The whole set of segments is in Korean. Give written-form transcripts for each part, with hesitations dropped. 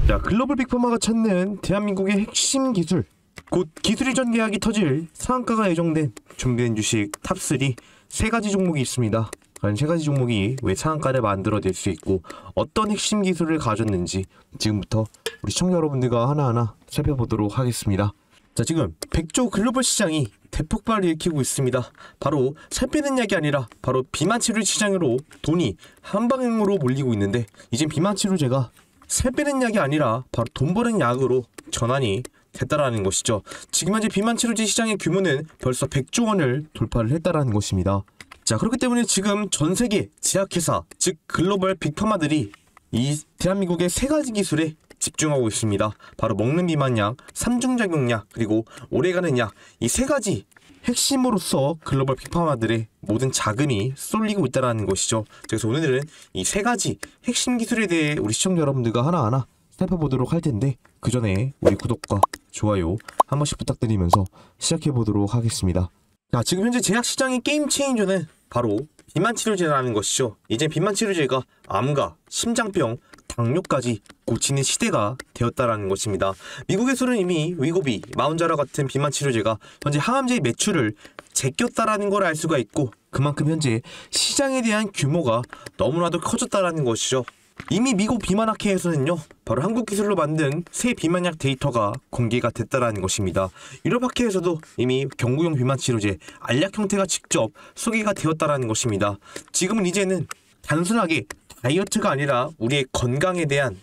자, 글로벌 빅파마가 찾는 대한민국의 핵심 기술, 곧 기술 이전 계약이 터질 상한가가 예정된 준비된 주식 탑3 세 가지 종목이 있습니다. 과연 세 가지 종목이 왜 상한가를 만들어낼 수 있고 어떤 핵심 기술을 가졌는지 지금부터 우리 시청자 여러분들과 하나하나 살펴보도록 하겠습니다. 자, 지금 100조 글로벌 시장이 대폭발을 일으키고 있습니다. 바로 살 빼는 약이 아니라 바로 비만 치료 시장으로 돈이 한방향으로 몰리고 있는데, 이젠 비만 치료제가 살 빼는 약이 아니라 바로 돈 버는 약으로 전환이 됐다라는 것이죠. 지금 현재 비만 치료제 시장의 규모는 벌써 100조 원을 돌파를 했다라는 것입니다. 자, 그렇기 때문에 지금 전 세계 제약회사, 즉 글로벌 빅파마들이 이 대한민국의 세 가지 기술에 집중하고 있습니다. 바로 먹는 비만약, 3중작용약, 그리고 오래가는 약, 이 세 가지 핵심으로서 글로벌 빅파마들의 모든 자금이 쏠리고 있다는 것이죠. 그래서 오늘은 이 세 가지 핵심 기술에 대해 우리 시청자 여러분들과 하나하나 살펴보도록 할 텐데, 그 전에 우리 구독과 좋아요 한 번씩 부탁드리면서 시작해보도록 하겠습니다. 자, 지금 현재 제약시장의 게임 체인저는 바로 비만 치료제라는 것이죠. 이제 비만 치료제가 암과 심장병, 당뇨까지 고치는 시대가 되었다라는 것입니다. 미국에서는 이미 위고비, 마운자라 같은 비만 치료제가 현재 항암제의 매출을 제꼈다라는 걸 알 수가 있고, 그만큼 현재 시장에 대한 규모가 너무나도 커졌다라는 것이죠. 이미 미국 비만학회에서는요, 바로 한국 기술로 만든 새 비만약 데이터가 공개가 됐다라는 것입니다. 유럽학회에서도 이미 경구용 비만 치료제 알약 형태가 직접 소개가 되었다라는 것입니다. 지금은 이제는 단순하게 다이어트가 아니라 우리의 건강에 대한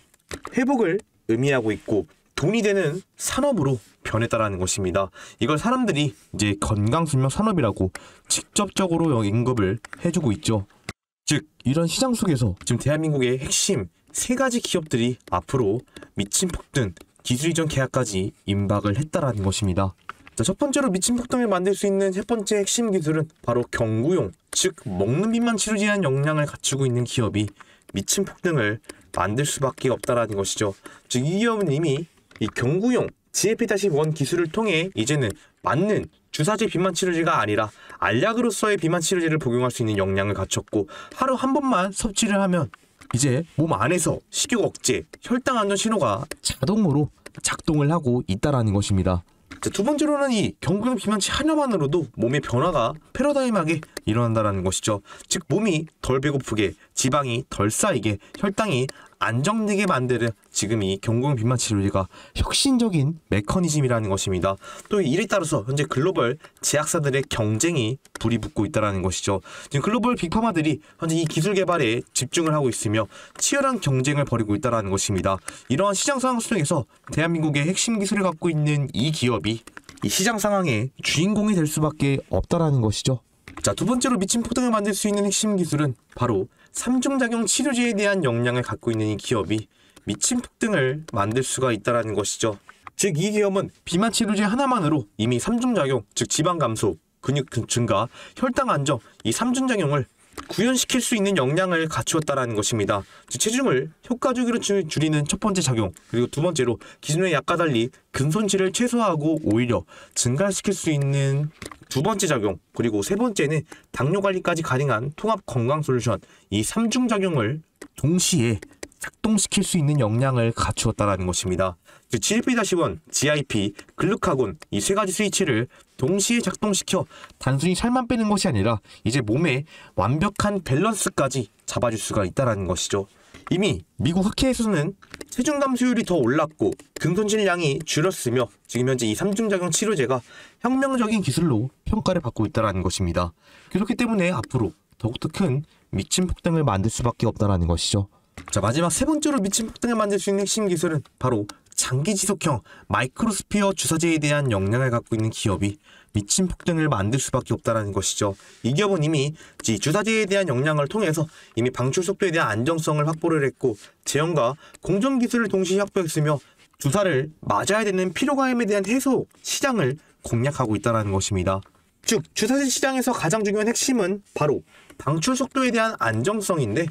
회복을 의미하고 있고 돈이 되는 산업으로 변했다라는 것입니다. 이걸 사람들이 이제 건강수명 산업이라고 직접적으로 언급을 해주고 있죠. 즉, 이런 시장 속에서 지금 대한민국의 핵심 세 가지 기업들이 앞으로 미친 폭등, 기술 이전 계약까지 임박을 했다라는 것입니다. 자, 첫 번째로 미친 폭등을 만들 수 있는 첫 번째 핵심 기술은 바로 경구용, 즉 먹는 비만 치료제에 대한 역량을 갖추고 있는 기업이 미친 폭등을 만들 수밖에 없다라는 것이죠. 즉, 이 기업은 이미 이 경구용 GLP-1 기술을 통해 이제는 맞는 주사제 비만 치료제가 아니라 알약으로서의 비만 치료제를 복용할 수 있는 역량을 갖췄고, 하루 한 번만 섭취를 하면 이제 몸 안에서 식욕 억제, 혈당 안전 신호가 자동으로 작동을 하고 있다라는 것입니다. 자, 두 번째로는 이 경구용 비만치 하나만으로도 몸의 변화가 패러다임하게 일어난다는 것이죠. 즉, 몸이 덜 배고프게, 지방이 덜 쌓이게, 혈당이 안정되게 만드는 지금 이 경구용 비만 치료제가 혁신적인 메커니즘이라는 것입니다. 또 이에 따라서 현재 글로벌 제약사들의 경쟁이 불이 붙고 있다는 것이죠. 지금 글로벌 빅파마들이 현재 이 기술 개발에 집중을 하고 있으며 치열한 경쟁을 벌이고 있다는 것입니다. 이러한 시장 상황 속에서 대한민국의 핵심 기술을 갖고 있는 이 기업이 이 시장 상황의 주인공이 될 수밖에 없다는 것이죠. 자, 두 번째로 미친 폭등을 만들 수 있는 핵심 기술은 바로 3중작용 치료제에 대한 역량을 갖고 있는 이 기업이 미친 폭등을 만들 수가 있다는 것이죠. 즉, 이 기업은 비만 치료제 하나만으로 이미 3중작용, 즉 지방 감소, 근육 증가, 혈당 안정, 이 3중작용을 구현시킬 수 있는 역량을 갖추었다는 것입니다. 즉, 체중을 효과적으로 줄이는 첫 번째 작용, 그리고 두 번째로 기존의 약과 달리 근손실을 최소화하고 오히려 증가시킬 수 있는 두 번째 작용, 그리고 세 번째는 당뇨 관리까지 가능한 통합 건강 솔루션, 이 3중작용을 동시에 작동시킬 수 있는 역량을 갖추었다는 것입니다. 즉, GLP-1, GIP, 글루카곤 이 세 가지 스위치를 동시에 작동시켜 단순히 살만 빼는 것이 아니라 이제 몸의 완벽한 밸런스까지 잡아줄 수가 있다는 것이죠. 이미 미국 학회에서는 체중 감소율이 더 올랐고 근손실량이 줄었으며 지금 현재 이 3중작용 치료제가 혁명적인 기술로 평가를 받고 있다는 것입니다. 그렇기 때문에 앞으로 더욱더 큰 미친 폭등을 만들 수밖에 없다는 것이죠. 자, 마지막 세 번째로 미친 폭등을 만들 수 있는 핵심 기술은 바로 장기 지속형 마이크로스피어 주사제에 대한 역량을 갖고 있는 기업이 미친 폭등을 만들 수밖에 없다는 것이죠. 이 기업은 이미 주사제에 대한 역량을 통해서 이미 방출 속도에 대한 안정성을 확보를 했고 제형과 공정 기술을 동시에 확보했으며 주사를 맞아야 되는 피로감에 대한 해소 시장을 공략하고 있다는 것입니다. 즉, 주사제 시장에서 가장 중요한 핵심은 바로 방출 속도에 대한 안정성인데,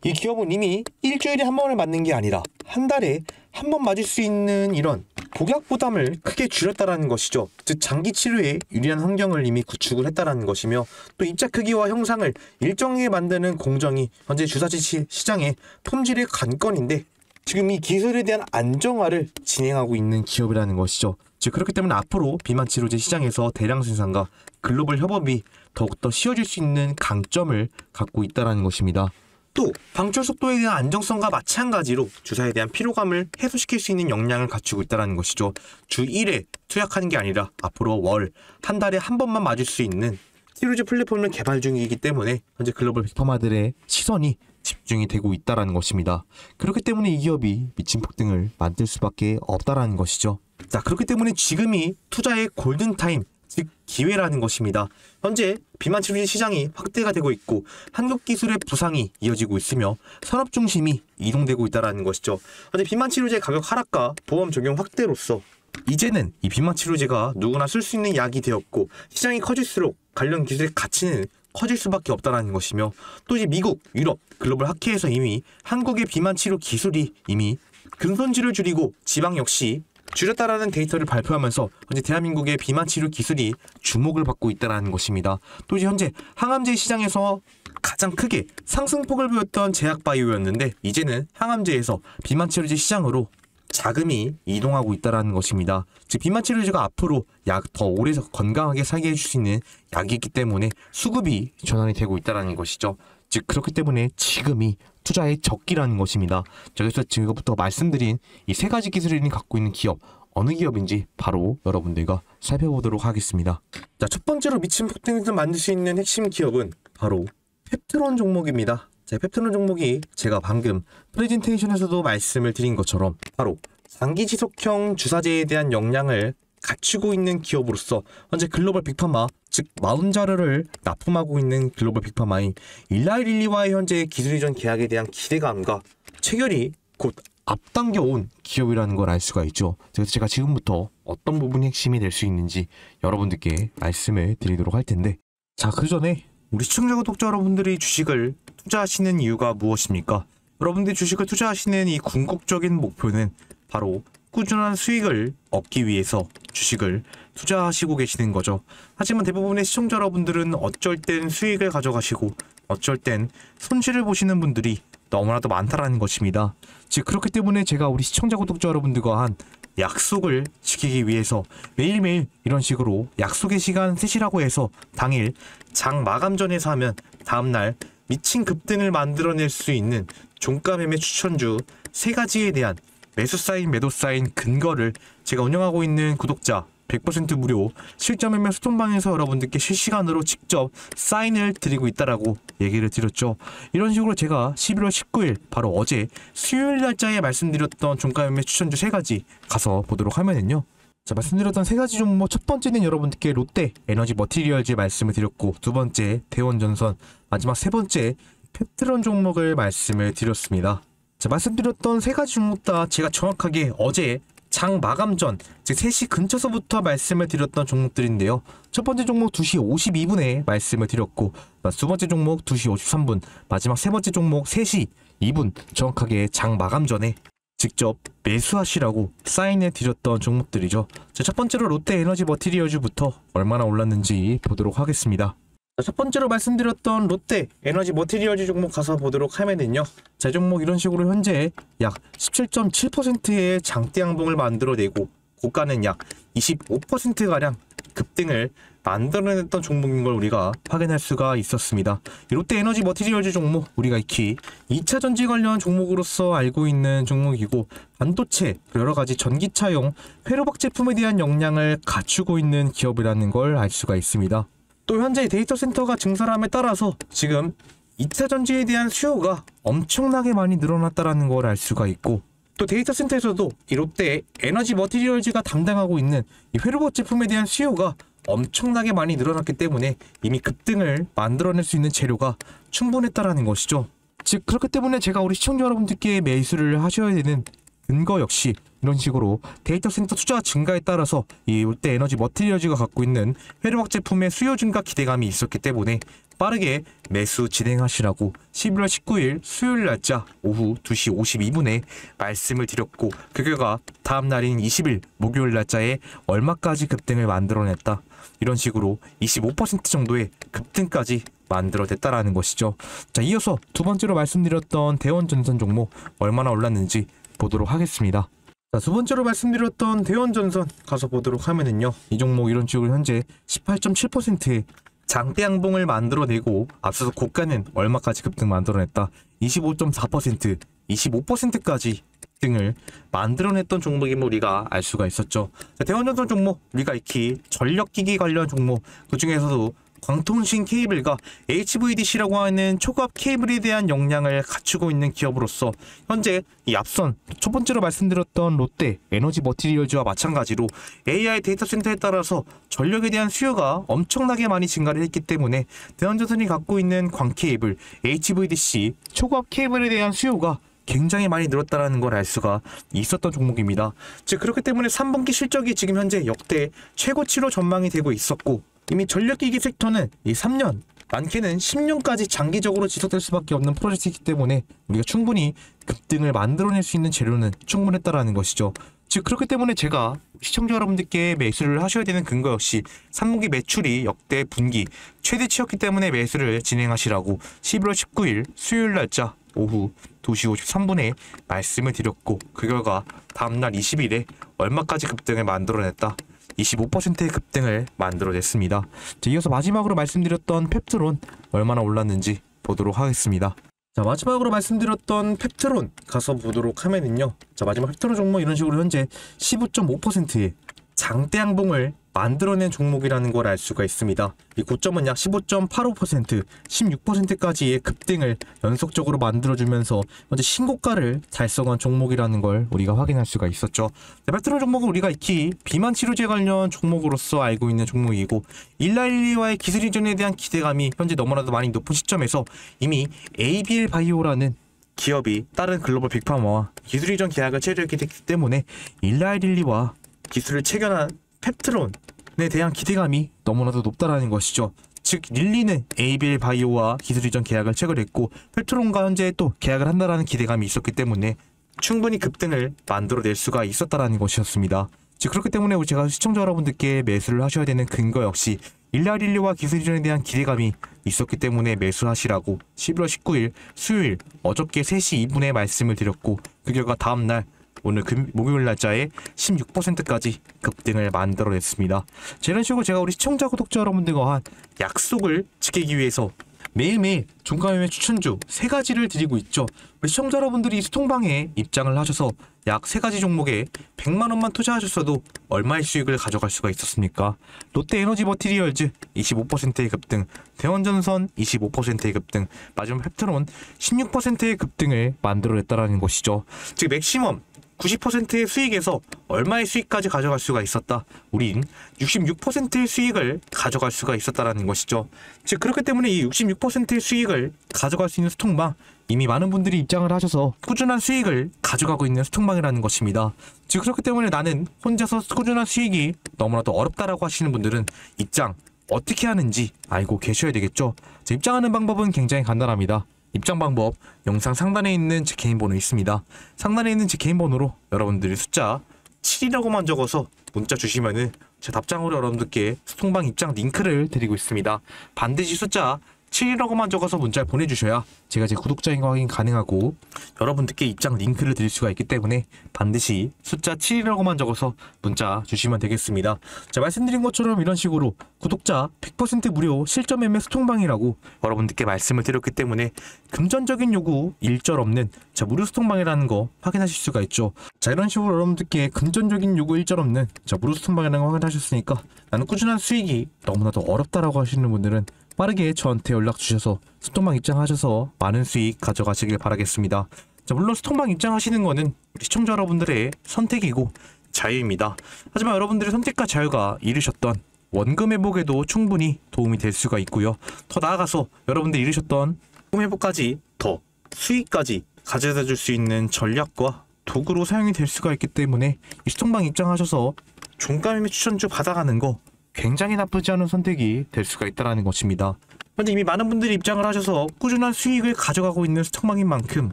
이 기업은 이미 일주일에 한 번을 맞는 게 아니라 한 달에 한 번 맞을 수 있는 이런 복약 부담을 크게 줄였다라는 것이죠. 즉 장기 치료에 유리한 환경을 이미 구축을 했다라는 것이며 또 입자 크기와 형상을 일정하게 만드는 공정이 현재 주사제 시장의 품질의 관건인데 지금 이 기술에 대한 안정화를 진행하고 있는 기업이라는 것이죠. 즉 그렇기 때문에 앞으로 비만 치료제 시장에서 대량 생산과 글로벌 협업이 더욱더 쉬워질 수 있는 강점을 갖고 있다는 것입니다. 또 방출 속도에 대한 안정성과 마찬가지로 주사에 대한 피로감을 해소시킬 수 있는 역량을 갖추고 있다는 것이죠. 주 1회 투약하는 게 아니라 앞으로 월, 한 달에 한 번만 맞을 수 있는 치료제 플랫폼을 개발 중이기 때문에 현재 글로벌 빅파마들의 시선이 집중이 되고 있다는 것입니다. 그렇기 때문에 이 기업이 미친 폭등을 만들 수밖에 없다는 것이죠. 자, 그렇기 때문에 지금이 투자의 골든타임, 즉 기회라는 것입니다. 현재 비만 치료제 시장이 확대가 되고 있고 한국 기술의 부상이 이어지고 있으며 산업 중심이 이동되고 있다는 것이죠. 현재 비만 치료제 가격 하락과 보험 적용 확대로서 이제는 이 비만 치료제가 누구나 쓸 수 있는 약이 되었고 시장이 커질수록 관련 기술의 가치는 커질 수밖에 없다는 것이며 또 이제 미국, 유럽, 글로벌 학회에서 이미 한국의 비만 치료 기술이 이미 근손실을 줄이고 지방 역시 줄였다라는 데이터를 발표하면서 현재 대한민국의 비만 치료 기술이 주목을 받고 있다는 것입니다. 또 이제 현재 항암제 시장에서 가장 크게 상승폭을 보였던 제약바이오였는데 이제는 항암제에서 비만 치료제 시장으로 자금이 이동하고 있다는 것입니다. 즉 비만 치료제가 앞으로 약 더 오래 건강하게 살게 해줄 수 있는 약이기 때문에 수급이 전환이 되고 있다는 것이죠. 즉 그렇기 때문에 지금이 투자의 적기라는 것입니다. 자, 그래서 지금부터 말씀드린 이 세 가지 기술을 갖고 있는 기업 어느 기업인지 바로 여러분들과 살펴보도록 하겠습니다. 자, 첫 번째로 미친 폭등을 만들 수 있는 핵심 기업은 바로 펩트론 종목입니다. 자, 펩트론 종목이 제가 방금 프레젠테이션에서도 말씀을 드린 것처럼 바로 장기 지속형 주사제에 대한 역량을 갖추고 있는 기업으로서 현재 글로벌 빅파마, 즉 마운자르를 납품하고 있는 글로벌 빅파마인 일라이릴리와의 현재 기술 이전 계약에 대한 기대감과 체결이 곧 앞당겨 온 기업이라는 걸 알 수가 있죠. 그래서 제가 지금부터 어떤 부분이 핵심이 될 수 있는지 여러분들께 말씀을 드리도록 할 텐데, 자, 그 전에 우리 시청자 구독자 여러분들이 주식을 투자하시는 이유가 무엇입니까? 여러분들이 주식을 투자하시는 이 궁극적인 목표는 바로 꾸준한 수익을 얻기 위해서 주식을 투자하시고 계시는 거죠. 하지만 대부분의 시청자 여러분들은 어쩔 땐 수익을 가져가시고 어쩔 땐 손실을 보시는 분들이 너무나도 많다라는 것입니다. 즉 그렇기 때문에 제가 우리 시청자 구독자 여러분들과 한 약속을 지키기 위해서 매일매일 이런 식으로 약속의 시간 셋이라고 해서 당일 장 마감 전에 사면 다음날 미친 급등을 만들어낼 수 있는 종가 매매 추천주 3가지에 대한 매수 사인, 매도 사인 근거를 제가 운영하고 있는 구독자 100% 무료 실전 매매 소통방에서 여러분들께 실시간으로 직접 사인을 드리고 있다라고 얘기를 드렸죠. 이런 식으로 제가 11월 19일 바로 어제 수요일 날짜에 말씀드렸던 종가 매매 추천주 3가지 가서 보도록 하면은요. 자, 말씀드렸던 3가지 종목, 첫 번째는 여러분들께 롯데 에너지 머티리얼즈 말씀을 드렸고, 두 번째 대원전선, 마지막 세 번째 펩트론 종목을 말씀을 드렸습니다. 자, 말씀드렸던 3가지 종목 다 제가 정확하게 어제 장 마감 전, 즉 3시 근처서부터 말씀을 드렸던 종목들인데요. 첫 번째 종목 2시 52분에 말씀을 드렸고, 두 번째 종목 2시 53분, 마지막 세 번째 종목 3시 2분 정확하게 장 마감 전에 직접 매수하시라고 사인해 드렸던 종목들이죠. 자, 첫 번째로 롯데 에너지 머티리얼즈부터 얼마나 올랐는지 보도록 하겠습니다. 자, 첫 번째로 말씀드렸던 롯데 에너지 머티리얼즈 종목 가서 보도록 하면은요. 자, 종목 이런 식으로 현재 약 17.7%의 장대 양봉을 만들어내고 고가는 약 25%가량 급등을 만들어냈던 종목인 걸 우리가 확인할 수가 있었습니다. 롯데 에너지 머티리얼즈 종목, 우리가 익히 2차 전지 관련 종목으로서 알고 있는 종목이고, 반도체, 여러가지 전기차용 회로박 제품에 대한 역량을 갖추고 있는 기업이라는 걸 알 수가 있습니다. 또 현재 데이터 센터가 증설함에 따라서 지금 2차 전지에 대한 수요가 엄청나게 많이 늘어났다는 걸 알 수가 있고, 또 데이터 센터에서도 이 롯데 에너지 머티리얼즈가 담당하고 있는 이 회로박 제품에 대한 수요가 엄청나게 많이 늘어났기 때문에 이미 급등을 만들어낼 수 있는 재료가 충분했다라는 것이죠. 즉 그렇기 때문에 제가 우리 시청자 여러분들께 매수를 하셔야 되는 근거 역시 이런 식으로 데이터 센터 투자 증가에 따라서 이 롯데 에너지 머티리얼즈가 갖고 있는 회로막 제품의 수요 증가 기대감이 있었기 때문에 빠르게 매수 진행하시라고 11월 19일 수요일 날짜 오후 2시 52분에 말씀을 드렸고, 그 결과 다음 날인 20일 목요일 날짜에 얼마까지 급등을 만들어냈다, 이런 식으로 25% 정도의 급등까지 만들어냈다라는 것이죠. 자, 이어서 두 번째로 말씀드렸던 대원전선 종목 얼마나 올랐는지 보도록 하겠습니다. 자, 두 번째로 말씀드렸던 대원전선 가서 보도록 하면은요, 이 종목 이런 식으로 현재 18.7%의 장대 양봉을 만들어내고, 앞서서 고가는 얼마까지 급등 만들어냈다, 25.4%, 25%까지 등을 만들어냈던 종목임을 우리가 알 수가 있었죠. 자, 대원전선 종목 우리가 익히 전력기기 관련 종목, 그 중에서도 광통신 케이블과 HVDC라고 하는 초고압 케이블에 대한 역량을 갖추고 있는 기업으로서 현재 이 앞선 첫 번째로 말씀드렸던 롯데 에너지 머티리얼즈와 마찬가지로 AI 데이터 센터에 따라서 전력에 대한 수요가 엄청나게 많이 증가를 했기 때문에 대원전선이 갖고 있는 광 케이블, HVDC, 초고압 케이블에 대한 수요가 굉장히 많이 늘었다는 걸 알 수가 있었던 종목입니다. 즉 그렇기 때문에 3분기 실적이 지금 현재 역대 최고치로 전망이 되고 있었고, 이미 전력기기 섹터는 이 3년, 많게는 10년까지 장기적으로 지속될 수밖에 없는 프로젝트이기 때문에 우리가 충분히 급등을 만들어낼 수 있는 재료는 충분했다라는 것이죠. 즉 그렇기 때문에 제가 시청자 여러분들께 매수를 하셔야 되는 근거 역시 3분기 매출이 역대 분기 최대치였기 때문에 매수를 진행하시라고 11월 19일 수요일 날짜 오후 2시 53분에 말씀을 드렸고, 그 결과 다음날 20일에 얼마까지 급등을 만들어냈다, 25%의 급등을 만들어냈습니다. 자, 이어서 마지막으로 말씀드렸던 펩트론 얼마나 올랐는지 보도록 하겠습니다. 자, 마지막으로 말씀드렸던 펩트론 가서 보도록 하면은요, 자, 마지막 펩트론 종목 이런 식으로 현재 15.5%의 장대 양봉을 만들어낸 종목이라는 걸 알 수가 있습니다. 이 고점은 약 15.85%, 16%까지의 급등을 연속적으로 만들어주면서 현재 신고가를 달성한 종목이라는 걸 우리가 확인할 수가 있었죠. 펩트론 종목은 우리가 익히 비만 치료제 관련 종목으로서 알고 있는 종목이고, 일라일리와의 기술 이전에 대한 기대감이 현재 너무나도 많이 높은 시점에서 이미 ABL 바이오라는 기업이 다른 글로벌 빅파머와 기술 이전 계약을 체결했기 때문에 일라일리와 기술을 체결한 펩트론에 대한 기대감이 너무나도 높다라는 것이죠. 즉 릴리는 ABL 바이오와 기술 이전 계약을 체결했고, 펩트론과 현재 또 계약을 한다라는 기대감이 있었기 때문에 충분히 급등을 만들어낼 수가 있었다라는 것이었습니다. 즉 그렇기 때문에 제가 시청자 여러분들께 매수를 하셔야 되는 근거 역시 일라릴리와 기술 이전에 대한 기대감이 있었기 때문에 매수하시라고 11월 19일 수요일 어저께 3시 2분에 말씀을 드렸고, 그 결과 다음날 오늘 목요일 날짜에 16%까지 급등을 만들어냈습니다. 이런 식으로 제가 우리 시청자 구독자 여러분들과 한 약속을 지키기 위해서 매일매일 종가매매 추천주 3가지를 드리고 있죠. 우리 시청자 여러분들이 수통방에 입장을 하셔서 약 3가지 종목에 100만원만 투자하셨어도 얼마의 수익을 가져갈 수가 있었습니까? 롯데 에너지 머티리얼즈 25%의 급등, 대원전선 25%의 급등, 마지막 펩트론 16%의 급등을 만들어냈다는 것이죠. 즉 맥시멈 90%의 수익에서 얼마의 수익까지 가져갈 수가 있었다, 우린 66%의 수익을 가져갈 수가 있었다라는 것이죠. 즉 그렇기 때문에 이 66%의 수익을 가져갈 수 있는 수통방, 이미 많은 분들이 입장을 하셔서 꾸준한 수익을 가져가고 있는 수통방이라는 것입니다. 즉 그렇기 때문에 나는 혼자서 꾸준한 수익이 너무나도 어렵다라고 하시는 분들은 입장 어떻게 하는지 알고 계셔야 되겠죠. 입장하는 방법은 굉장히 간단합니다. 입장 방법 영상 상단에 있는 제 개인 번호 있습니다. 상단에 있는 제 개인 번호로 여러분들이 숫자 7이라고만 적어서 문자 주시면은 제 답장으로 여러분들께 수통방 입장 링크를 드리고 있습니다. 반드시 숫자 7이라고만 적어서 문자를 보내주셔야 제가 제 구독자인 거 확인 가능하고 여러분들께 입장 링크를 드릴 수가 있기 때문에 반드시 숫자 7이라고만 적어서 문자 주시면 되겠습니다. 자, 말씀드린 것처럼 이런 식으로 구독자 100% 무료 실전 매매 수통방이라고 여러분들께 말씀을 드렸기 때문에 금전적인 요구 일절 없는 무료 수통방이라는 거 확인하실 수가 있죠. 자, 이런 식으로 여러분들께 금전적인 요구 일절 없는 무료 수통방이라는 거 확인하셨으니까 나는 꾸준한 수익이 너무나도 어렵다라고 하시는 분들은 빠르게 저한테 연락 주셔서 수통방 입장하셔서 많은 수익 가져가시길 바라겠습니다. 자, 물론 수통방 입장하시는 거는 우리 시청자 여러분들의 선택이고 자유입니다. 하지만 여러분들의 선택과 자유가 이루셨던 원금 회복에도 충분히 도움이 될 수가 있고요. 더 나아가서 여러분들이 이루셨던 원금 회복까지 더 수익까지 가져다 줄 수 있는 전략과 도구로 사용이 될 수가 있기 때문에 이 수통방 입장하셔서 종가 매매 추천주 받아가는 거 굉장히 나쁘지 않은 선택이 될 수가 있다는 것입니다. 현재 이미 많은 분들이 입장을 하셔서 꾸준한 수익을 가져가고 있는 수통방인 만큼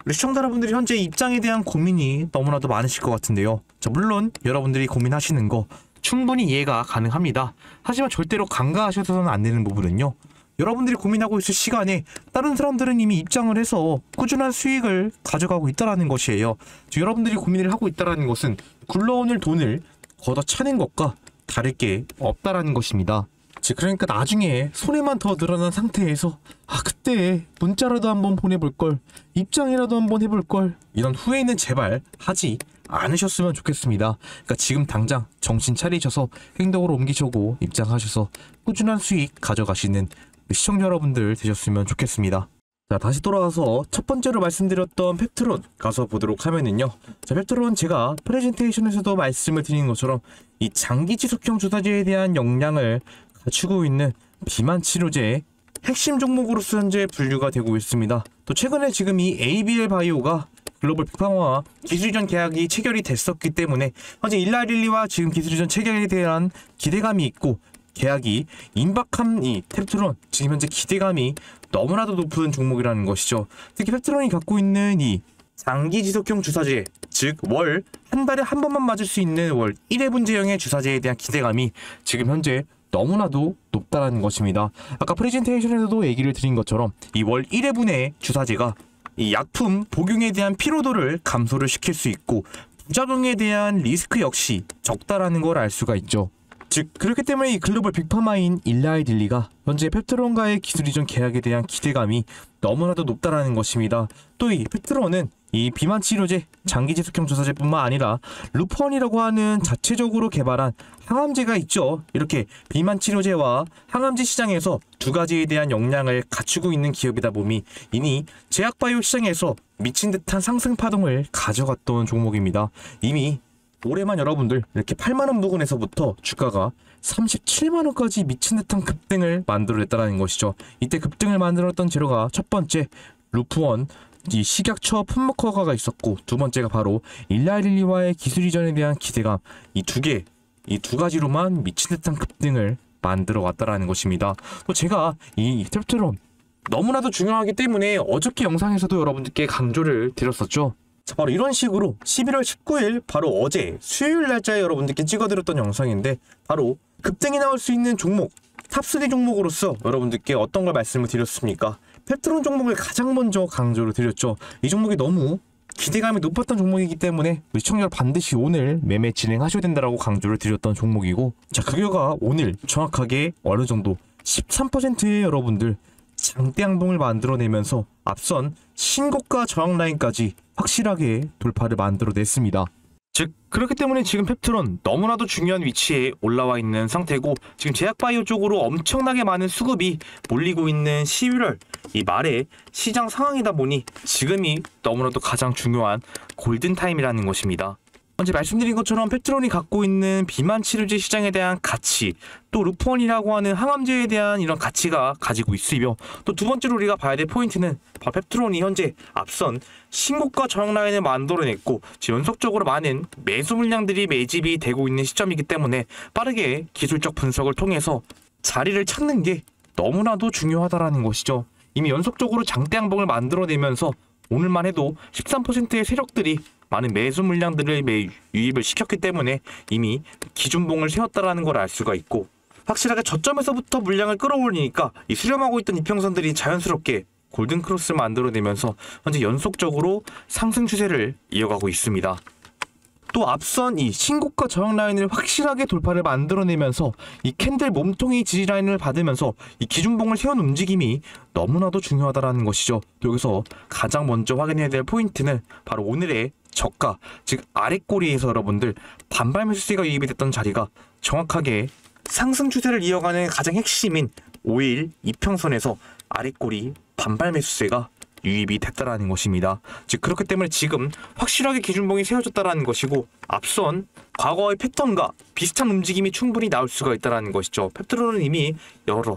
우리 시청자 여러분들이 현재 입장에 대한 고민이 너무나도 많으실 것 같은데요. 자, 물론 여러분들이 고민하시는 거 충분히 이해가 가능합니다. 하지만 절대로 간과하셔서는 안 되는 부분은요, 여러분들이 고민하고 있을 시간에 다른 사람들은 이미 입장을 해서 꾸준한 수익을 가져가고 있다는 것이에요. 여러분들이 고민을 하고 있다는 것은 굴러오는 돈을 걷어차는 것과 다를 게 없다라는 것입니다. 그러니까 나중에 손해만 더 늘어난 상태에서 그때 문자라도 한번 보내볼걸, 입장이라도 한번 해볼걸, 이런 후회는 제발 하지 않으셨으면 좋겠습니다. 그러니까 지금 당장 정신 차리셔서 행동으로 옮기시고 입장하셔서 꾸준한 수익 가져가시는 시청자 여러분들 되셨으면 좋겠습니다. 자, 다시 돌아와서 첫 번째로 말씀드렸던 펩트론 가서 보도록 하면은요. 자, 펩트론 제가 프레젠테이션에서도 말씀을 드린 것처럼 이 장기 지속형 주사제에 대한 역량을 갖추고 있는 비만 치료제의 핵심 종목으로서 현재 분류가 되고 있습니다. 또 최근에 지금 이 ABL 바이오가 글로벌 빅파머와 기술이전 계약이 체결이 됐었기 때문에 현재 일라릴리와 지금 기술이전 체결에 대한 기대감이 있고, 계약이 임박한 이 펩트론, 지금 현재 기대감이 너무나도 높은 종목이라는 것이죠. 특히 펩트론이 갖고 있는 이 장기 지속형 주사제, 즉 월 한 달에 한 번만 맞을 수 있는 월 1회분제형의 주사제에 대한 기대감이 지금 현재 너무나도 높다라는 것입니다. 아까 프레젠테이션에서도 얘기를 드린 것처럼 이 월 1회분의 주사제가 이 약품 복용에 대한 피로도를 감소를 시킬 수 있고, 부작용에 대한 리스크 역시 적다라는 걸 알 수가 있죠. 즉 그렇기 때문에 이 글로벌 빅파마인 일라이 딜리가 현재 펩트론과의 기술 이전 계약에 대한 기대감이 너무나도 높다라는 것입니다. 또 이 펩트론은 이 비만 치료제, 장기 지속형 주사제뿐만 아니라 루펀이라고 하는 자체적으로 개발한 항암제가 있죠. 이렇게 비만 치료제와 항암제 시장에서 두 가지에 대한 역량을 갖추고 있는 기업이다 보니 이미 제약바이오 시장에서 미친 듯한 상승 파동을 가져갔던 종목입니다. 이미 올해만 여러분들 이렇게 8만원 부근에서부터 주가가 37만원까지 미친 듯한 급등을 만들어냈다는 것이죠. 이때 급등을 만들었던 재료가 첫 번째 루프원, 이 식약처 풋먹허가가 있었고, 두 번째가 바로 일라릴리와의 기술 이전에 대한 기대감, 이 두 가지로만 미친 듯한 급등을 만들어 왔다라는 것입니다. 또 제가 이 펩트론 너무나도 중요하기 때문에 어저께 영상에서도 여러분들께 강조를 드렸었죠. 자, 바로 이런 식으로 11월 19일 바로 어제 수요일 날짜에 여러분들께 찍어드렸던 영상인데, 바로 급등이 나올 수 있는 종목, 탑3 종목으로서 여러분들께 어떤 걸 말씀을 드렸습니까? 펩트론 종목을 가장 먼저 강조를 드렸죠. 이 종목이 너무 기대감이 높았던 종목이기 때문에 우리 시청자 반드시 오늘 매매 진행하셔야 된다라고 강조를 드렸던 종목이고, 자, 그 결과 오늘 정확하게 어느 정도 13%의 여러분들 장대 양봉을 만들어내면서 앞선 신고가 저항 라인까지 확실하게 돌파를 만들어냈습니다. 즉 그렇기 때문에 지금 펩트론 너무나도 중요한 위치에 올라와 있는 상태고, 지금 제약바이오 쪽으로 엄청나게 많은 수급이 몰리고 있는 11월 이 말에 시장 상황이다 보니 지금이 너무나도 가장 중요한 골든타임이라는 것입니다. 현재 말씀드린 것처럼 펩트론이 갖고 있는 비만 치료제 시장에 대한 가치, 또 루펀이라고 하는 항암제에 대한 이런 가치가 가지고 있으며, 또 두 번째로 우리가 봐야 될 포인트는 바로 펩트론이 현재 앞선 신고가 저항 라인을 만들어냈고, 연속적으로 많은 매수 물량들이 매집이 되고 있는 시점이기 때문에 빠르게 기술적 분석을 통해서 자리를 찾는 게 너무나도 중요하다라는 것이죠. 이미 연속적으로 장대 양봉을 만들어내면서 오늘만 해도 13%의 세력들이 많은 매수 물량들을 유입을 시켰기 때문에 이미 기준봉을 세웠다라는 걸 알 수가 있고, 확실하게 저점에서부터 물량을 끌어올리니까 이 수렴하고 있던 이평선들이 자연스럽게 골든 크로스를 만들어내면서 현재 연속적으로 상승 추세를 이어가고 있습니다. 또 앞선 이 신고가 저항 라인을 확실하게 돌파를 만들어내면서 이 캔들 몸통이 지지 라인을 받으면서 이 기준봉을 세운 움직임이 너무나도 중요하다라는 것이죠. 여기서 가장 먼저 확인해야 될 포인트는 바로 오늘의 저가, 즉 아랫꼬리에서 여러분들 반발 매수세가 유입이 됐던 자리가 정확하게 상승 추세를 이어가는 가장 핵심인 5일 이평선에서 아랫꼬리 반발 매수세가 유입이 됐다라는 것입니다. 즉 그렇기 때문에 지금 확실하게 기준봉이 세워졌다라는 것이고, 앞선 과거의 패턴과 비슷한 움직임이 충분히 나올 수가 있다라는 것이죠. 펩트론은 이미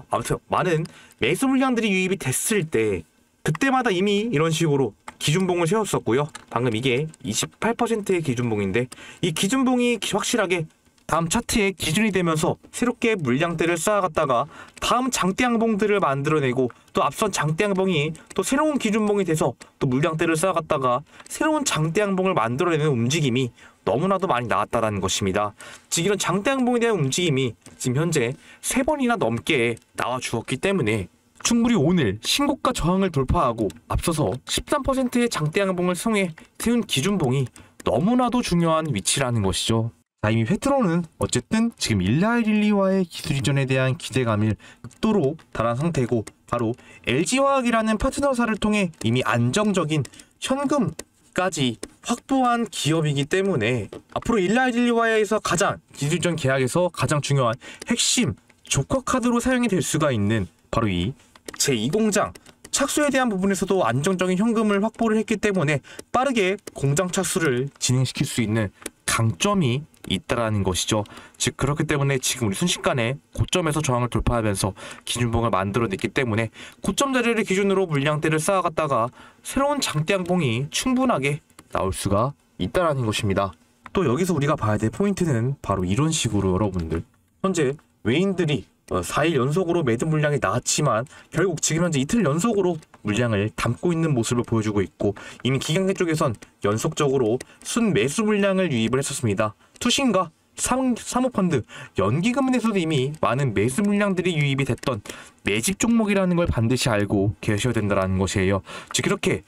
아무튼 많은 매수 물량들이 유입이 됐을 때 그때마다 이미 이런 식으로 기준봉을 세웠었고요. 방금 이게 28%의 기준봉인데 이 기준봉이 확실하게 다음 차트의 기준이 되면서 새롭게 물량대를 쌓아갔다가 다음 장대양봉들을 만들어내고 또 앞선 장대양봉이 또 새로운 기준봉이 돼서 또 물량대를 쌓아갔다가 새로운 장대양봉을 만들어내는 움직임이 너무나도 많이 나왔다는 것입니다. 즉 이런 장대양봉에 대한 움직임이 지금 현재 3번이나 넘게 나와 주었기 때문에 충분히 오늘 신고가 저항을 돌파하고 앞서서 13%의 장대양봉을 통해 세운 기준봉이 너무나도 중요한 위치라는 것이죠. 자, 이미 페트로는 어쨌든 지금 일라이릴리와의 기술 이전에 대한 기대감을 극도로 달한 상태고 바로 LG화학이라는 파트너사를 통해 이미 안정적인 현금까지 확보한 기업이기 때문에 앞으로 일라이릴리와에서 가장 기술 이전 계약에서 가장 중요한 핵심 조커 카드로 사용이 될 수가 있는 바로 이 제2공장 착수에 대한 부분에서도 안정적인 현금을 확보를 했기 때문에 빠르게 공장 착수를 진행시킬 수 있는 강점이 있다라는 것이죠. 즉 그렇기 때문에 지금 우리 순식간에 고점에서 저항을 돌파하면서 기준봉을 만들어냈기 때문에 고점 자리를 기준으로 물량대를 쌓아갔다가 새로운 장대양봉이 충분하게 나올 수가 있다라는 것입니다. 또 여기서 우리가 봐야 될 포인트는 바로 이런 식으로 여러분들 현재 외인들이 4일 연속으로 매도 물량이 나왔지만 결국 지금 현재 이틀 연속으로 물량을 담고 있는 모습을 보여주고 있고 이미 기관계 쪽에선 연속적으로 순매수 물량을 유입을 했었습니다. 투신과 사모펀드, 연기금에서도 이미 많은 매수 물량들이 유입이 됐던 매집 종목이라는 걸 반드시 알고 계셔야 된다는 것이에요. 즉 이렇게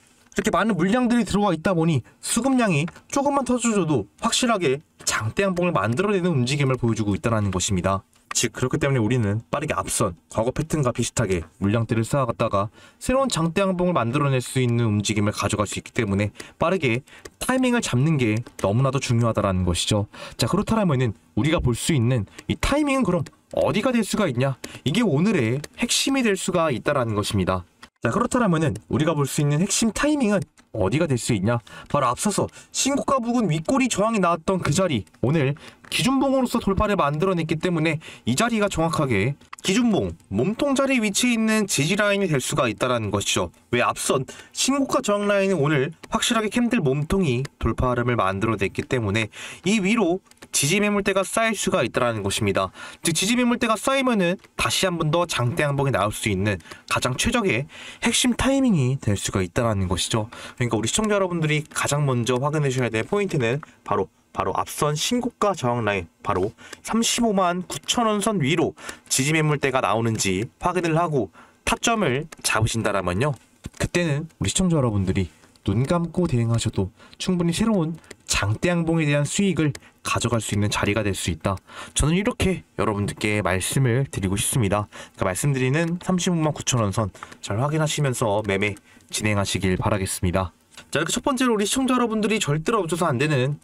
많은 물량들이 들어와 있다 보니 수급량이 조금만 터져줘도 확실하게 장대양봉을 만들어내는 움직임을 보여주고 있다는 것입니다. 즉 그렇기 때문에 우리는 빠르게 앞선 과거 패턴과 비슷하게 물량대를 쌓아갔다가 새로운 장대양봉을 만들어낼 수 있는 움직임을 가져갈 수 있기 때문에 빠르게 타이밍을 잡는 게 너무나도 중요하다는 것이죠. 자 그렇다면은 우리가 볼 수 있는 이 타이밍은 그럼 어디가 될 수가 있냐? 이게 오늘의 핵심이 될 수가 있다는 것입니다. 자 그렇다면은 우리가 볼 수 있는 핵심 타이밍은 어디가 될 수 있냐? 바로 앞서서 신고가 부근 윗꼬리 저항이 나왔던 그 자리 오늘 기준봉으로서 돌파를 만들어냈기 때문에 이 자리가 정확하게 기준봉 몸통 자리 위치에 있는 지지 라인이 될 수가 있다는 것이죠. 왜 앞선 신고가 저항 라인은 오늘 확실하게 캔들 몸통이 돌파름을 만들어냈기 때문에 이 위로 지지 매물대가 쌓일 수가 있다는 것입니다. 즉 지지 매물대가 쌓이면은 다시 한 번 더 장대 양봉이 나올 수 있는 가장 최적의 핵심 타이밍이 될 수가 있다는 것이죠. 그러니까 우리 시청자 여러분들이 가장 먼저 확인해 주셔야 될 포인트는 바로 앞선 신고가 저항 라인 바로 35만 9천원 선 위로 지지 매물대가 나오는지 확인을 하고 타점을 잡으신다라면요. 그때는 우리 시청자 여러분들이 눈 감고 대응하셔도 충분히 새로운 장대 양봉에 대한 수익을 가져갈 수 있는 자리가 될 수 있다. 저는 이렇게 여러분들께 말씀을 드리고 싶습니다. 그러니까 말씀드리는 35만 9천원 선 잘 확인하시면서 매매 진행하시길 바라겠습니다. 자 이렇게 첫 번째로 우리 시청자 여러분들이 절대로 없어서 안 되는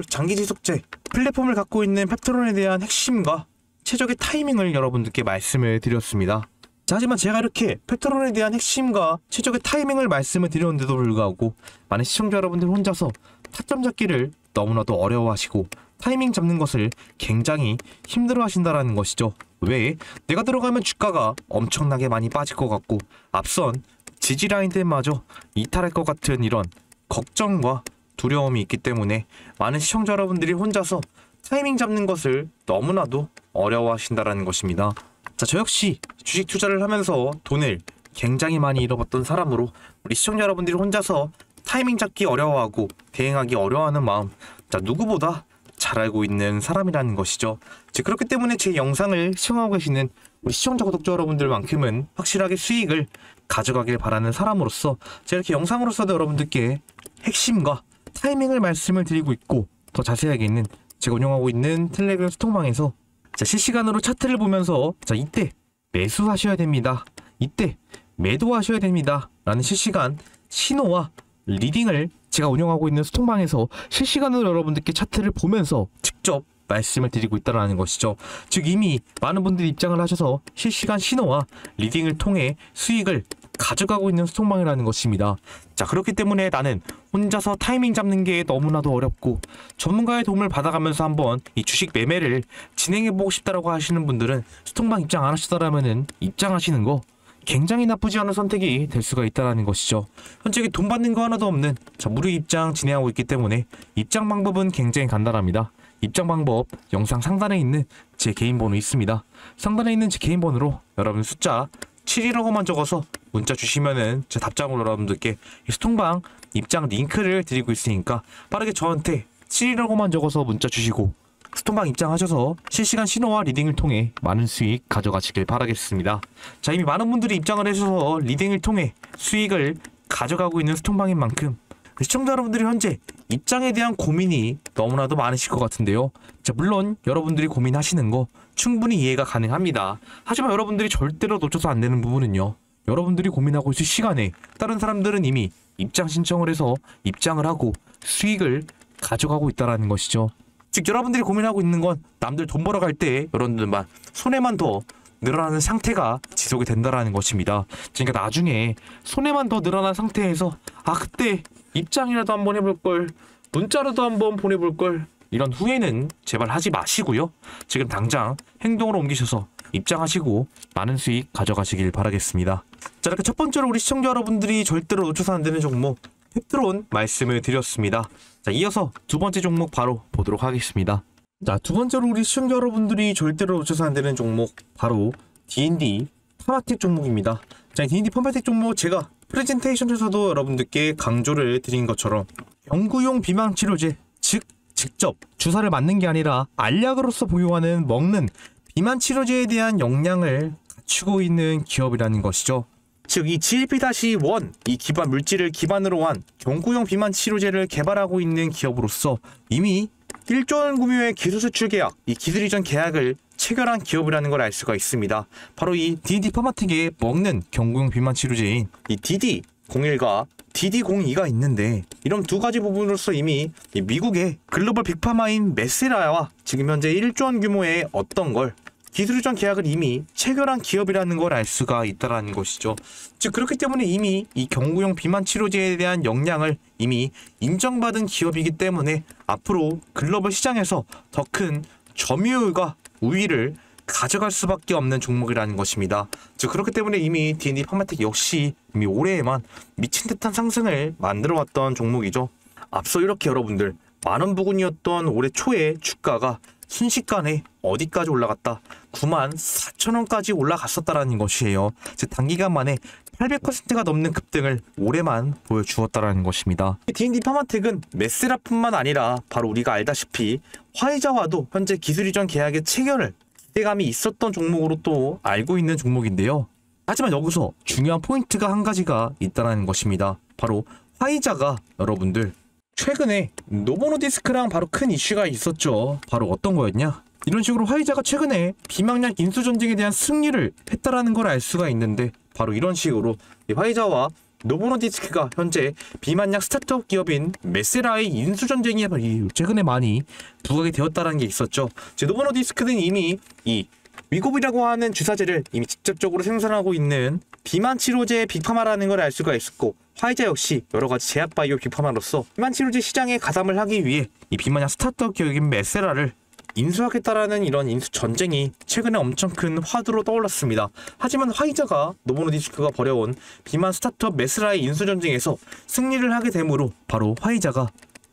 장기지속제 플랫폼을 갖고 있는 펩트론에 대한 핵심과 최적의 타이밍을 여러분들께 말씀을 드렸습니다. 자, 하지만 제가 이렇게 펩트론에 대한 핵심과 최적의 타이밍을 말씀을 드렸는데도 불구하고 많은 시청자 여러분들 혼자서 타점 잡기를 너무나도 어려워하시고 타이밍 잡는 것을 굉장히 힘들어 하신다는 것이죠. 왜? 내가 들어가면 주가가 엄청나게 많이 빠질 것 같고 앞선 지지라인들마저 이탈할 것 같은 이런 걱정과 두려움이 있기 때문에 많은 시청자 여러분들이 혼자서 타이밍 잡는 것을 너무나도 어려워하신다는 것입니다. 자, 저 역시 주식 투자를 하면서 돈을 굉장히 많이 잃어봤던 사람으로 우리 시청자 여러분들이 혼자서 타이밍 잡기 어려워하고 대응하기 어려워하는 마음 누구보다 잘 알고 있는 사람이라는 것이죠. 즉 그렇기 때문에 제 영상을 시청하고 계시는 우리 시청자 구독자 여러분들만큼은 확실하게 수익을 가져가길 바라는 사람으로서 제가 이렇게 영상으로서도 여러분들께 핵심과 타이밍을 말씀을 드리고 있고 더 자세하게는 제가 운영하고 있는 텔레그램 스톡방에서 실시간으로 차트를 보면서 이때 매수하셔야 됩니다. 이때 매도하셔야 됩니다. 라는 실시간 신호와 리딩을 제가 운영하고 있는 스톡방에서 실시간으로 여러분들께 차트를 보면서 직접 말씀을 드리고 있다는 것이죠. 즉 이미 많은 분들이 입장을 하셔서 실시간 신호와 리딩을 통해 수익을 가져가고 있는 스톡방이라는 것입니다. 자 그렇기 때문에 나는 혼자서 타이밍 잡는 게 너무나도 어렵고 전문가의 도움을 받아가면서 한번 이 주식 매매를 진행해보고 싶다라고 하시는 분들은 스톡방 입장 안 하시더라면은 입장하시는 거 굉장히 나쁘지 않은 선택이 될 수가 있다는 것이죠. 현재 돈 받는 거 하나도 없는 무료 입장 진행하고 있기 때문에 입장 방법은 굉장히 간단합니다. 입장 방법 영상 상단에 있는 제 개인 번호 있습니다. 상단에 있는 제 개인 번호로 여러분 숫자 7이라고만 적어서 문자 주시면은 제 답장으로 여러분들께 이 스통방 입장 링크를 드리고 있으니까 빠르게 저한테 7이라고만 적어서 문자 주시고 스톤방 입장하셔서 실시간 신호와 리딩을 통해 많은 수익 가져가시길 바라겠습니다. 자, 이미 많은 분들이 입장을 해주셔서 리딩을 통해 수익을 가져가고 있는 스톤방인 만큼 시청자 여러분들이 현재 입장에 대한 고민이 너무나도 많으실 것 같은데요. 자, 물론 여러분들이 고민하시는 거 충분히 이해가 가능합니다. 하지만 여러분들이 절대로 놓쳐서 안 되는 부분은요. 여러분들이 고민하고 있을 시간에 다른 사람들은 이미 입장 신청을 해서 입장을 하고 수익을 가져가고 있다는 것이죠. 즉 여러분들이 고민하고 있는 건 남들 돈 벌어갈 때 여러분들만 손해만 더 늘어나는 상태가 지속이 된다라는 것입니다. 그러니까 나중에 손해만 더 늘어난 상태에서 그때 입장이라도 한번 해볼걸, 문자라도 한번 보내볼걸, 이런 후회는 제발 하지 마시고요. 지금 당장 행동으로 옮기셔서 입장하시고 많은 수익 가져가시길 바라겠습니다. 자, 이렇게 첫 번째로 우리 시청자 여러분들이 절대로 놓쳐서 안 되는 종목 펩트론 말씀을 드렸습니다. 자, 이어서 두 번째 종목 바로 보도록 하겠습니다. 자, 두 번째로 우리 시청자 여러분들이 절대로 놓쳐서 안 되는 종목 바로 D&D 파마텍 종목입니다. 자, D&D 파마텍 종목 제가 프레젠테이션에서도 여러분들께 강조를 드린 것처럼 연구용 비만 치료제, 즉 직접 주사를 맞는 게 아니라 알약으로서 복용하는 먹는 비만 치료제에 대한 역량을 갖추고 있는 기업이라는 것이죠. 즉 이 GLP-1 이 기반 물질을 기반으로 한 경구용 비만 치료제를 개발하고 있는 기업으로서 이미 1조 원 규모의 기술 수출 계약, 이 기술 이전 계약을 체결한 기업이라는 걸 알 수가 있습니다. 바로 이 D&D 파마텍에 먹는 경구용 비만 치료제인 이 DD01과 DD02가 있는데 이런 두 가지 부분으로서 이미 이 미국의 글로벌 빅파마인 메세라와 지금 현재 1조 원 규모의 어떤 걸 기술 이전 계약을 이미 체결한 기업이라는 걸 알 수가 있다는 것이죠. 즉 그렇기 때문에 이미 이 경구용 비만 치료제에 대한 역량을 이미 인정받은 기업이기 때문에 앞으로 글로벌 시장에서 더 큰 점유율과 우위를 가져갈 수밖에 없는 종목이라는 것입니다. 즉 그렇기 때문에 이미 D&D 파마텍 역시 이미 올해에만 미친 듯한 상승을 만들어왔던 종목이죠. 앞서 이렇게 여러분들 만원 부근이었던 올해 초에 주가가 순식간에 어디까지 올라갔다? 94,000원까지 올라갔었다라는 것이에요. 즉 단기간 만에 800%가 넘는 급등을 올해만 보여주었다라는 것입니다. D&D 파마텍은 메세라뿐만 아니라 바로 우리가 알다시피 화이자와도 현재 기술 이전 계약의 체결을 기대감이 있었던 종목으로 또 알고 있는 종목인데요. 하지만 여기서 중요한 포인트가 한 가지가 있다는 것입니다. 바로 화이자가 여러분들 최근에 노보노디스크랑 바로 큰 이슈가 있었죠. 바로 어떤 거였냐? 이런 식으로 화이자가 최근에 비망약 인수 전쟁에 대한 승리를 했다라는 걸 알 수가 있는데 바로 이런 식으로 화이자와 노보노디스크가 현재 비만약 스타트업 기업인 메세라의 인수 전쟁이 최근에 많이 부각이 되었다는 게 있었죠. 노보노디스크는 이미 이 위고비라고 하는 주사제를 이미 직접적으로 생산하고 있는 비만 치료제 빅파마라는 걸 알 수가 있었고 화이자 역시 여러가지 제약바이오 빅파마로서 비만 치료제 시장에 가담을 하기 위해 이 비만약 스타트업 기업인 메세라를 인수하겠다라는 이런 인수 전쟁이 최근에 엄청 큰 화두로 떠올랐습니다. 하지만 화이자가 노보노디스크가 벌여온 비만 스타트업 메세라의 인수 전쟁에서 승리를 하게 되므로 바로 화이자가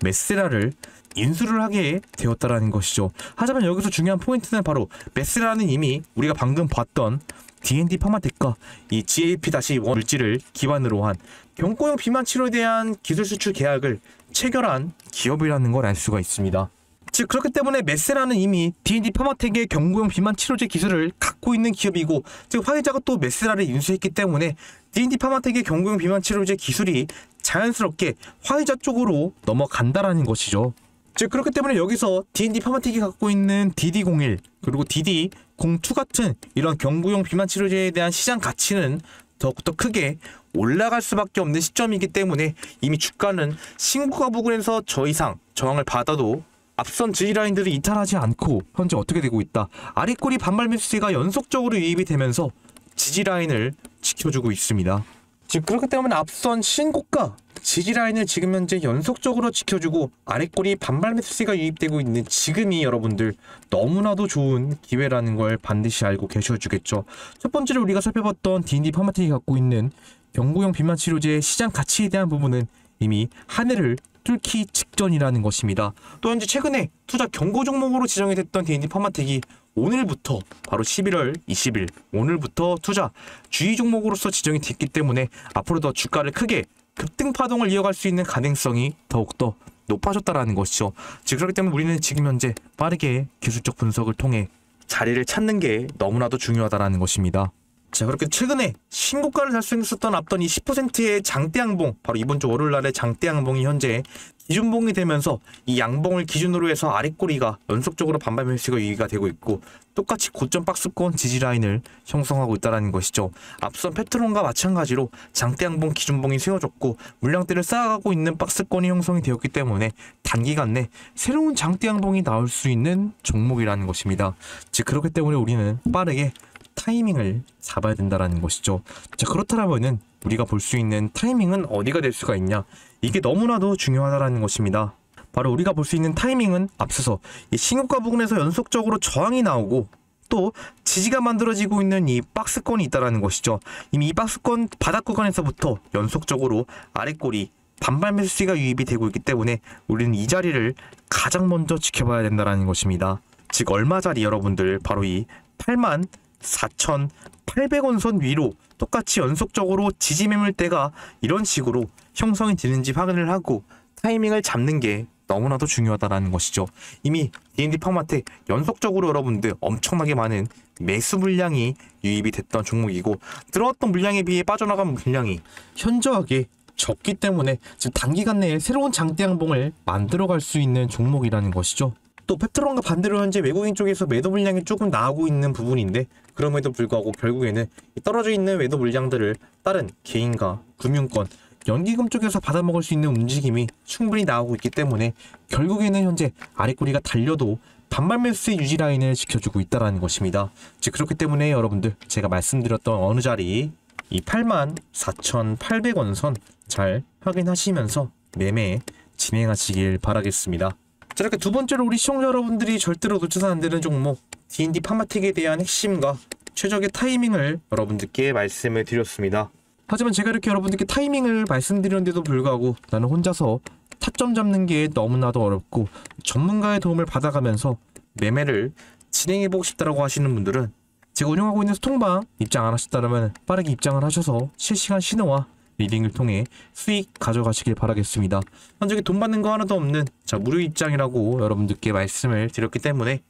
메세라를 인수를 하게 되었다라는 것이죠. 하지만 여기서 중요한 포인트는 바로 메세라는 이미 우리가 방금 봤던 D&D 파마텍과 이 GLP-1 물질을 기반으로 한 경구용 비만 치료에 대한 기술 수출 계약을 체결한 기업이라는 걸 알 수가 있습니다. 즉 그렇기 때문에 메세라는 이미 D&D 파마텍의 경구용 비만 치료제 기술을 갖고 있는 기업이고 즉 화이자가 또 메세라를 인수했기 때문에 D&D 파마텍의 경구용 비만 치료제 기술이 자연스럽게 화이자 쪽으로 넘어간다라는 것이죠. 즉 그렇기 때문에 여기서 D&D 파마텍이 갖고 있는 DD01 그리고 DD02 같은 이런 경구용 비만 치료제에 대한 시장 가치는 더욱더 크게 올라갈 수밖에 없는 시점이기 때문에 이미 주가는 신고가 부근에서 더 이상 저항을 받아도 앞선 지지라인들을 이탈하지 않고 현재 어떻게 되고 있다. 아래꼬리 반발 매수세가 연속적으로 유입이 되면서 지지라인을 지켜주고 있습니다. 즉 그렇기 때문에 앞선 신고가 지지 라인을 지금 현재 연속적으로 지켜주고 아랫골이 반발 매수세가 유입되고 있는 지금이 여러분들 너무나도 좋은 기회라는 걸 반드시 알고 계셔주겠죠. 첫 번째로 우리가 살펴봤던 D&D 파마틱이 갖고 있는 경고형 비만 치료제의 시장 가치에 대한 부분은 이미 하늘을 뚫기 직전이라는 것입니다. 또 현재 최근에 투자 경고 종목으로 지정이 됐던 D&D 파마텍이 오늘부터 바로 11월 20일 오늘부터 투자 주의 종목으로서 지정이 됐기 때문에 앞으로 더 주가를 크게 급등 파동을 이어갈 수 있는 가능성이 더욱더 높아졌다라는 것이죠. 즉 그렇기 때문에 우리는 지금 현재 빠르게 기술적 분석을 통해 자리를 찾는 게 너무나도 중요하다라는 것입니다. 자, 그렇게 최근에 신고가를 달성했었던 앞던 이 10%의 장대 양봉, 바로 이번 주 월요일 날의 장대 양봉이 현재 기준봉이 되면서 이 양봉을 기준으로 해서 아랫꼬리가 연속적으로 반발 매수가 유의가 되고 있고 똑같이 고점 박스권 지지 라인을 형성하고 있다는 것이죠. 앞선 패트론과 마찬가지로 장대 양봉 기준봉이 세워졌고 물량대를 쌓아가고 있는 박스권이 형성이 되었기 때문에 단기간 내 새로운 장대 양봉이 나올 수 있는 종목이라는 것입니다. 즉 그렇기 때문에 우리는 빠르게 타이밍을 잡아야 된다라는 것이죠. 자, 그렇다면은 우리가 볼 수 있는 타이밍은 어디가 될 수가 있냐? 이게 너무나도 중요하다라는 것입니다. 바로 우리가 볼 수 있는 타이밍은 앞서서 이 신고가 부근에서 연속적으로 저항이 나오고 또 지지가 만들어지고 있는 이 박스권이 있다라는 것이죠. 이미 이 박스권 바닥 구간에서부터 연속적으로 아랫골이 반발 매수세가 유입이 되고 있기 때문에 우리는 이 자리를 가장 먼저 지켜봐야 된다라는 것입니다. 즉 얼마짜리 여러분들 바로 이 84,800원 선 위로 똑같이 연속적으로 지지 매물대가 이런 식으로 형성이 되는지 확인을 하고 타이밍을 잡는 게 너무나도 중요하다는 것이죠. 이미 D&D 파마텍 연속적으로 여러분들 엄청나게 많은 매수 물량이 유입이 됐던 종목이고 들어왔던 물량에 비해 빠져나간 물량이 현저하게 적기 때문에 지금 단기간 내에 새로운 장대 양봉을 만들어갈 수 있는 종목이라는 것이죠. 또 페트론과 반대로 현재 외국인 쪽에서 매도 물량이 조금 나오고 있는 부분인데 그럼에도 불구하고 결국에는 떨어져 있는 매도 물량들을 다른 개인과 금융권, 연기금 쪽에서 받아먹을 수 있는 움직임이 충분히 나오고 있기 때문에 결국에는 현재 아랫꼬리가 달려도 반발 매수의 유지 라인을 지켜주고 있다는 것입니다. 즉 그렇기 때문에 여러분들 제가 말씀드렸던 어느 자리 이 84,800원 선 잘 확인하시면서 매매 진행하시길 바라겠습니다. 자, 이렇게 두 번째로 우리 시청자 여러분들이 절대로 놓쳐서 안 되는 종목 D&D 파마텍에 대한 핵심과 최적의 타이밍을 여러분들께 말씀을 드렸습니다. 하지만 제가 이렇게 여러분들께 타이밍을 말씀드렸는데도 불구하고 나는 혼자서 타점 잡는 게 너무나도 어렵고 전문가의 도움을 받아가면서 매매를 진행해보고 싶다라고 하시는 분들은 제가 운영하고 있는 소통방 입장 안 하셨다면 빠르게 입장을 하셔서 실시간 신호와 리딩을 통해 수익 가져가시길 바라겠습니다. 현재 돈 받는 거 하나도 없는 무료 입장이라고 여러분들께 말씀을 드렸기 때문에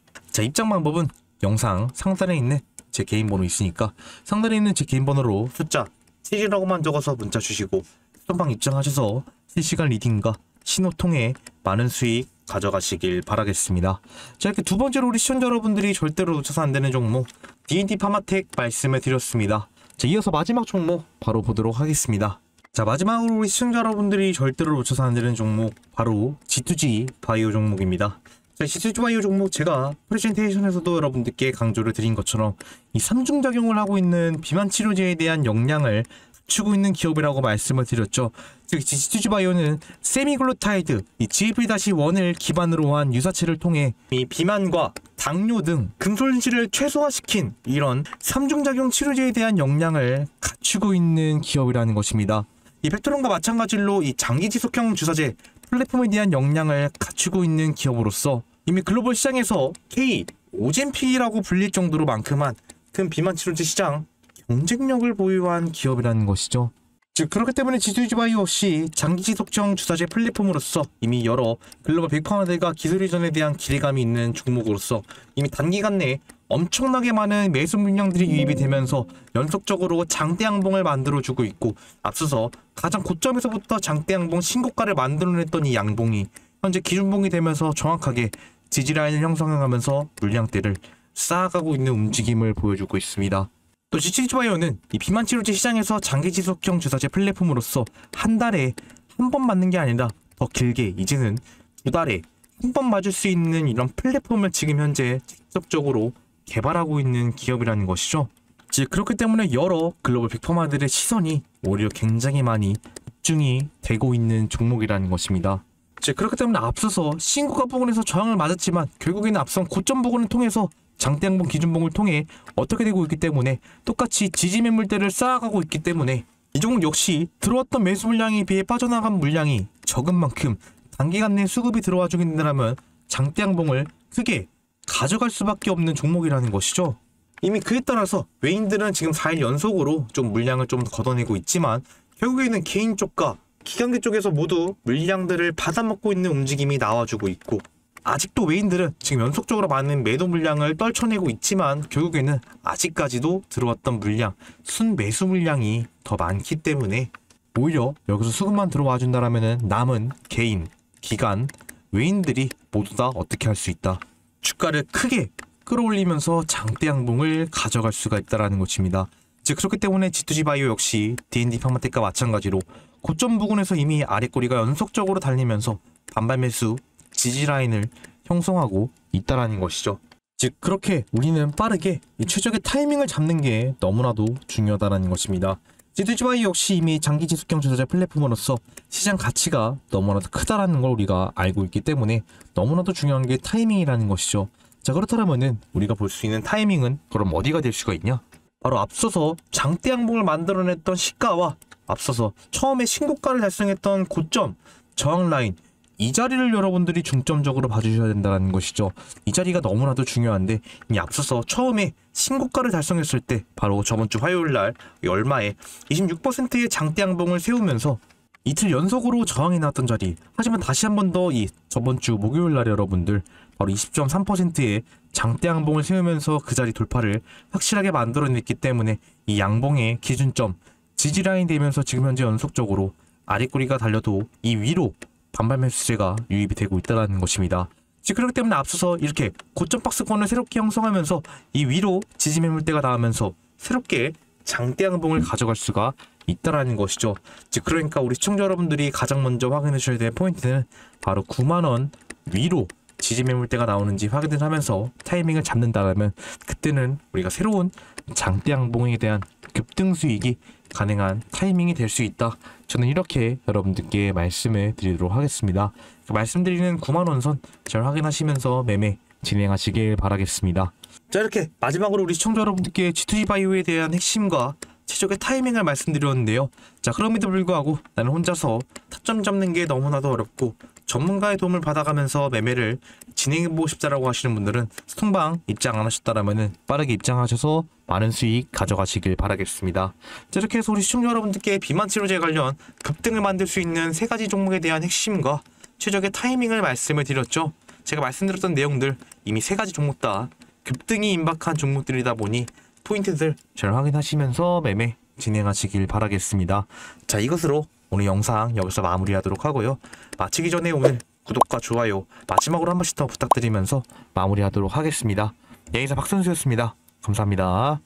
입장 방법은 영상 상단에 있는 제 개인 번호 있으니까 상단에 있는 제 개인 번호로 숫자 7이라고만 적어서 문자 주시고 소통방 입장하셔서 실시간 리딩과 신호 통해 많은 수익 가져가시길 바라겠습니다. 자, 이렇게 두 번째로 우리 시청자 여러분들이 절대로 놓쳐서 안 되는 종목 D&D 파마텍 말씀을 드렸습니다. 자, 이어서 마지막 종목 바로 보도록 하겠습니다. 자, 마지막으로 우리 시청자 여러분들이 절대로 놓쳐서 안 되는 종목 바로 G2G 바이오 종목입니다. 자, G2G 바이오 종목 제가 프레젠테이션에서도 여러분들께 강조를 드린 것처럼 이 3중 작용을 하고 있는 비만 치료제에 대한 역량을 갖추고 있는 기업이라고 말씀을 드렸죠. 즉 G2G 바이오는 세미글루타이드 이 GLP-1을 기반으로 한 유사체를 통해 이 비만과 당뇨 등 금손실을 최소화시킨 이런 3중 작용 치료제에 대한 역량을 갖추고 있는 기업이라는 것입니다. 이 팩토론과 마찬가지로 이 장기 지속형 주사제 플랫폼에 대한 역량을 갖추고 있는 기업으로서 이미 글로벌 시장에서 K 오젠픽이라고 불릴 정도로만큼한 큰 비만 치료제 시장 경쟁력을 보유한 기업이라는 것이죠. 즉 그렇기 때문에 G2G 바이오 역시 장기 지속형 주사제 플랫폼으로서 이미 여러 글로벌 빅파마들과 기술 이전에 대한 기대감이 있는 종목으로서 이미 단기간 내에 엄청나게 많은 매수 물량들이 유입이 되면서 연속적으로 장대 양봉을 만들어주고 있고 앞서서 가장 고점에서부터 장대 양봉 신고가를 만들어냈던 이 양봉이 현재 기준봉이 되면서 정확하게 지지라인을 형성해가면서 물량대를 쌓아가고 있는 움직임을 보여주고 있습니다. 또 G2G 바이오는 이 비만 치료제 시장에서 장기 지속형 주사제 플랫폼으로서 한 달에 한 번 맞는 게 아니라 더 길게 이제는 두 달에 한 번 맞을 수 있는 이런 플랫폼을 지금 현재 직접적으로 개발하고 있는 기업이라는 것이죠. 즉 그렇기 때문에 여러 글로벌 빅퍼마들의 시선이 오히려 굉장히 많이 집중이 되고 있는 종목이라는 것입니다. 즉 그렇기 때문에 앞서서 신고가 부근에서 저항을 맞았지만 결국에는 앞선 고점 부근을 통해서 장대양봉 기준봉을 통해 어떻게 되고 있기 때문에 똑같이 지지 매물대를 쌓아가고 있기 때문에 이 종목 역시 들어왔던 매수 물량에 비해 빠져나간 물량이 적은 만큼 단기간 내 수급이 들어와 주게 된다면 장대양봉을 크게 가져갈 수밖에 없는 종목이라는 것이죠. 이미 그에 따라서 외인들은 지금 4일 연속으로 좀 물량을 좀 걷어내고 있지만 결국에는 개인 쪽과 기관계 쪽에서 모두 물량들을 받아먹고 있는 움직임이 나와주고 있고 아직도 외인들은 지금 연속적으로 많은 매도 물량을 떨쳐내고 있지만 결국에는 아직까지도 들어왔던 물량, 순매수 물량이 더 많기 때문에 오히려 여기서 수급만 들어와 준다라면 남은 개인, 기관, 외인들이 모두 다 어떻게 할 수 있다. 주가를 크게 끌어올리면서 장대양봉을 가져갈 수가 있다는 것입니다. 즉 그렇기 때문에 G2G바이오 역시 D&D 파마텍과 마찬가지로 고점 부근에서 이미 아랫꼬리가 연속적으로 달리면서 반발 매수 지지라인을 형성하고 있다는 것이죠. 즉 그렇게 우리는 빠르게 이 최적의 타이밍을 잡는 게 너무나도 중요하다는 것입니다. G2G바이오 역시 이미 장기 지속형 투자 플랫폼으로서 시장 가치가 너무나도 크다라는 걸 우리가 알고 있기 때문에 너무나도 중요한 게 타이밍이라는 것이죠. 자 그렇다면은 우리가 볼 수 있는 타이밍은 그럼 어디가 될 수가 있냐? 바로 앞서서 장대양봉을 만들어냈던 시가와 앞서서 처음에 신고가를 달성했던 고점 저항 라인 이 자리를 여러분들이 중점적으로 봐주셔야 된다는 것이죠. 이 자리가 너무나도 중요한데 이 앞서서 처음에 신고가를 달성했을 때 바로 저번 주 화요일 날 얼마에 26%의 장대양봉을 세우면서 이틀 연속으로 저항이 나왔던 자리. 하지만 다시 한 번 더 이 저번 주 목요일 날 여러분들 바로 20.3%의 장대양봉을 세우면서 그 자리 돌파를 확실하게 만들어냈기 때문에 이 양봉의 기준점 지지라인 되면서 지금 현재 연속적으로 아랫꼬리가 달려도 이 위로 반발 매수세가 유입이 되고 있다는 것입니다. 즉 그렇기 때문에 앞서서 이렇게 고점 박스권을 새롭게 형성하면서 이 위로 지지 매물대가 닿으면서 새롭게 장대양봉을 가져갈 수가 있다라는 것이죠. 즉 그러니까 우리 시청자 여러분들이 가장 먼저 확인해 주셔야 될 포인트는 바로 9만원 위로 지지 매물대가 나오는지 확인을 하면서 타이밍을 잡는다면 그때는 우리가 새로운 장대양봉에 대한 급등 수익이 가능한 타이밍이 될 수 있다. 저는 이렇게 여러분들께 말씀을 드리도록 하겠습니다. 말씀드리는 9만원 선 잘 확인하시면서 매매 진행하시길 바라겠습니다. 자 이렇게 마지막으로 우리 시청자 여러분들께 G2G바이오에 대한 핵심과 최적의 타이밍을 말씀드렸는데요. 자 그럼에도 불구하고 나는 혼자서 타점 잡는 게 너무나도 어렵고 전문가의 도움을 받아가면서 매매를 진행해보고 싶다라고 하시는 분들은 스통방 입장 안 하셨다라면 빠르게 입장하셔서 많은 수익 가져가시길 바라겠습니다. 자 이렇게 해서 우리 시청자 여러분들께 비만 치료제 관련 급등을 만들 수 있는 3가지 종목에 대한 핵심과 최적의 타이밍을 말씀을 드렸죠. 제가 말씀드렸던 내용들 이미 3가지 종목 다 급등이 임박한 종목들이다 보니 포인트들 잘 확인하시면서 매매 진행하시길 바라겠습니다. 자 이것으로 오늘 영상 여기서 마무리하도록 하고요. 마치기 전에 오늘 구독과 좋아요 마지막으로 한 번씩 더 부탁드리면서 마무리하도록 하겠습니다. 여기서 박선수였습니다. 감사합니다.